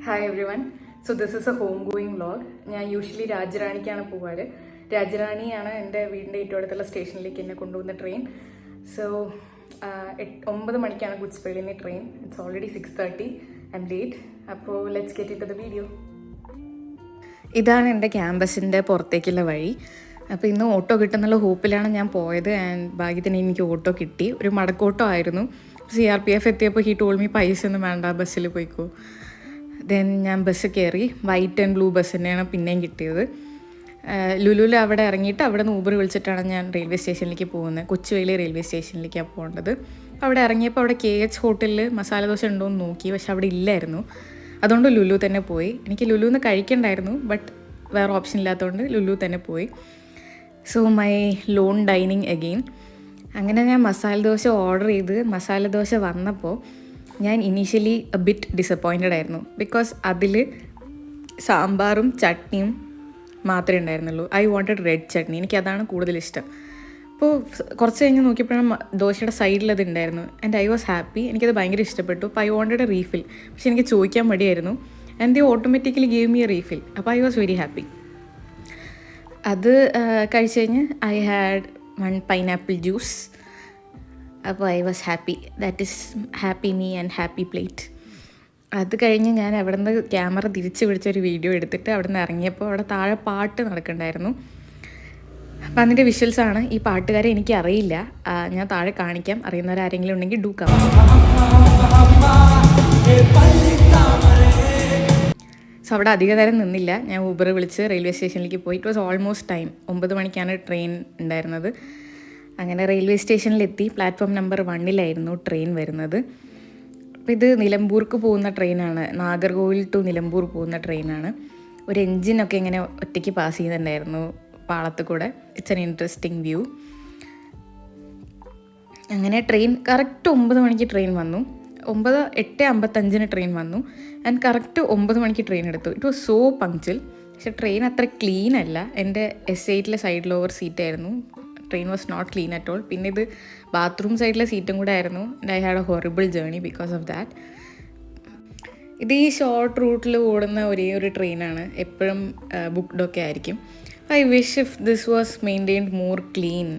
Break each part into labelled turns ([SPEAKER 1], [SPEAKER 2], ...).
[SPEAKER 1] Hi every one. So this is A home going vlog. ഞാൻ usually രാജറാണിക്കാണ് പോവാറ്. രാജറാണിയാണ് എൻ്റെ വീടിൻ്റെ ഏറ്റവും അടുത്തുള്ള സ്റ്റേഷനിലേക്ക് എന്നെ കൊണ്ടുപോകുന്ന ട്രെയിൻ. സോ 9 മണിക്കാണ് ഗുഡ്സ്ബൈയിൽ നിന്ന് train. It's already 6:30. I am late. അപ്പോൾ let's get into the video. ഇതാണ് എൻ്റെ ക്യാമ്പസിൻ്റെ പുറത്തേക്കുള്ള വഴി. അപ്പോൾ ഇന്ന് ഓട്ടോ കിട്ടുന്നുള്ള ഹോപ്പിലാണ് ഞാൻ പോയത്. ആൻഡ് ഭാഗ്യത്തിന് എനിക്ക് ഓട്ടോ കിട്ടി. ഒരു മടക്കോട്ടോ ആയിരുന്നു. CRPF എത്തിയപ്പോൾ ഹി ടോൾ മീ പൈസ ഒന്നും വേണ്ട, ബസ്സിൽ പോയിക്കോ. ദെൻ ഞാൻ ബസ് കയറി. വൈറ്റ് ആൻഡ് ബ്ലൂ ബസ് തന്നെയാണ് പിന്നെയും കിട്ടിയത്. ലുലുവിൽ അവിടെ ഇറങ്ങിയിട്ട് അവിടെ നിന്ന് ഊബർ വിളിച്ചിട്ടാണ് ഞാൻ റെയിൽവേ സ്റ്റേഷനിലേക്ക് പോകുന്നത്. കൊച്ചുവേളി റെയിൽവേ സ്റ്റേഷനിലേക്കാണ് പോകേണ്ടത്. അവിടെ ഇറങ്ങിയപ്പോൾ അവിടെ KH ഹോട്ടലിൽ മസാല ദോശ ഉണ്ടോ എന്ന് നോക്കി, പക്ഷെ അവിടെ ഇല്ലായിരുന്നു. അതുകൊണ്ട് ലുലു തന്നെ പോയി. എനിക്ക് ലുലുന്ന് കഴിക്കണ്ടായിരുന്നു, ബട്ട് വേറെ ഓപ്ഷൻ ഇല്ലാത്തതുകൊണ്ട് ലുലു തന്നെ പോയി. So my loan dining again. അങ്ങനെ ഞാൻ മസാല ദോശ ഓർഡർ ചെയ്ത് മസാല ദോശ വന്നപ്പോൾ ഞാൻ ഇനീഷ്യലി എ ബിറ്റ് ഡിസപ്പോയിൻറ്റഡ് ആയിരുന്നു. ബിക്കോസ് അതിൽ സാമ്പാറും ചട്നിയും മാത്രമേ ഉണ്ടായിരുന്നുള്ളൂ. I wanted red chutney. എനിക്കതാണ് കൂടുതലിഷ്ടം. അപ്പോൾ കുറച്ച് കഴിഞ്ഞ് നോക്കിയപ്പോഴാണ് ദോശയുടെ സൈഡിൽ അത് ഉണ്ടായിരുന്നു. And I was happy. എനിക്കത് ഭയങ്കര ഇഷ്ടപ്പെട്ടു. അപ്പോൾ ഐ വാണ്ടഡ് എ റീഫിൽ. പക്ഷെ എനിക്ക് ചോദിക്കാൻ മടിയായിരുന്നു. And the automatically gave me a refill. അപ്പോൾ ഐ വാസ് വെരി ഹാപ്പി. അത് കഴിച്ച് കഴിഞ്ഞ് ഐ ഹാഡ് 1 പൈനാപ്പിൾ ജ്യൂസ്. അപ്പോൾ I was happy. That is happy me and happy plate. അത് കഴിഞ്ഞ് ഞാൻ അവിടെ നിന്ന് ക്യാമറ തിരിച്ച് പിടിച്ചൊരു വീഡിയോ എടുത്തിട്ട് അവിടെ നിന്ന് ഇറങ്ങിയപ്പോൾ അവിടെ താഴെ പാട്ട് നടക്കുന്നുണ്ടായിരുന്നു. അപ്പം അതിൻ്റെ വിഷ്വൽസാണ്. ഈ പാട്ടുകാരെ എനിക്ക് അറിയില്ല. ഞാൻ താഴെ കാണിക്കാം. അറിയുന്നവരാരെങ്കിലും ഉണ്ടെങ്കിൽ ഡൂ കം. സോ അവിടെ അധിക നേരം നിന്നില്ല. ഞാൻ ഊബർ വിളിച്ച് റെയിൽവേ സ്റ്റേഷനിലേക്ക് പോയി. It was almost time. 9 മണിക്കാണ് ട്രെയിൻ ഉണ്ടായിരുന്നത്. അങ്ങനെ റെയിൽവേ സ്റ്റേഷനിലെത്തി. പ്ലാറ്റ്ഫോം നമ്പർ 1 ട്രെയിൻ വരുന്നത്. അപ്പോൾ ഇത് നിലമ്പൂർക്ക് പോകുന്ന ട്രെയിനാണ്. നാഗർകോവിൽ ടു നിലമ്പൂർ പോകുന്ന ട്രെയിനാണ്. ഒരു എൻജിനൊക്കെ ഇങ്ങനെ ഒറ്റയ്ക്ക് പാസ് ചെയ്യുന്നുണ്ടായിരുന്നു പാളത്ത് കൂടെ. It's an interesting view. അങ്ങനെ ട്രെയിൻ കറക്റ്റ് 9 മണിക്ക് ട്രെയിൻ വന്നു. 8:55 ട്രെയിൻ വന്നു. ആൻഡ് കറക്റ്റ് 9 മണിക്ക് ട്രെയിൻ എടുത്തു. It was so punctual. പക്ഷെ ട്രെയിൻ അത്ര ക്ലീൻ അല്ല. എൻ്റെ S8 സൈഡ് ലോവർ സീറ്റായിരുന്നു. Train was not clean at all. പിന്നെ ഇത് ബാത്റൂം സൈഡിലെ സീറ്റും കൂടെ ആയിരുന്നു. And I had a horrible journey because of that. ഇത് ഈ ഷോർട്ട് റൂട്ടിൽ ഓടുന്ന ഒരേ ഒരു ട്രെയിനാണ്. എപ്പോഴും ബുക്ക്ഡൊക്കെ ആയിരിക്കും. I wish if this was maintained more clean.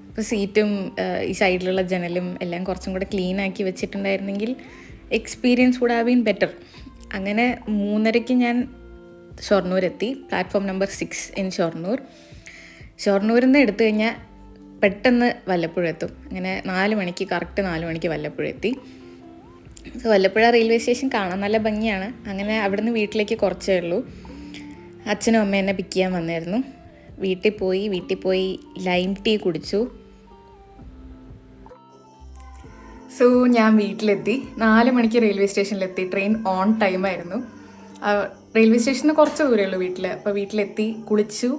[SPEAKER 1] ഇപ്പോൾ സീറ്റും ഈ സൈഡിലുള്ള ജനലും എല്ലാം കുറച്ചും കൂടെ ക്ലീൻ ആക്കി വെച്ചിട്ടുണ്ടായിരുന്നെങ്കിൽ experience would have been better. അങ്ങനെ 3:30 ഞാൻ ഷൊർണൂരെത്തി. Platform number 6 in Shoranur. ഷൊർണൂരിൽ നിന്ന് എടുത്തു കഴിഞ്ഞാൽ പെട്ടെന്ന് വല്ലപ്പുഴ എത്തും. അങ്ങനെ 4 മണിക്ക് കറക്റ്റ് 4 മണിക്ക് വല്ലപ്പുഴ എത്തി. സോ വല്ലപ്പുഴ റെയിൽവേ സ്റ്റേഷൻ കാണാൻ നല്ല ഭംഗിയാണ്. അങ്ങനെ അവിടുന്ന് വീട്ടിലേക്ക് കുറച്ചേ ഉള്ളൂ. അച്ഛനും അമ്മയും എന്നെ പിക്ക് ചെയ്യാൻ വന്നായിരുന്നു. വീട്ടിൽ പോയി ലൈം ടീ കുടിച്ചു. സോ ഞാൻ വീട്ടിലെത്തി. 4 മണിക്ക് റെയിൽവേ സ്റ്റേഷനിലെത്തി. Train on ടൈമായിരുന്നു. റെയിൽവേ സ്റ്റേഷനിൽ നിന്ന് കുറച്ച് ദൂരമേ ഉള്ളൂ വീട്ടിൽ. അപ്പോൾ വീട്ടിലെത്തി കുളിച്ചു.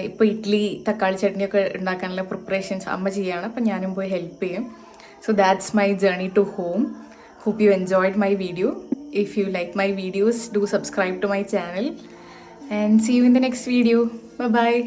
[SPEAKER 1] ഇപ്പോൾ ഇഡ്ഡലി തക്കാളി ചട്നിയൊക്കെ ഉണ്ടാക്കാനുള്ള പ്രിപ്പറേഷൻസ് അമ്മ ചെയ്യാണ്. അപ്പം ഞാനും പോയി ഹെൽപ്പ് ചെയ്യും. So that's my journey to home. Hope you enjoyed my video. If you like my videos, do subscribe to my channel and see you in the next video. Bye bye.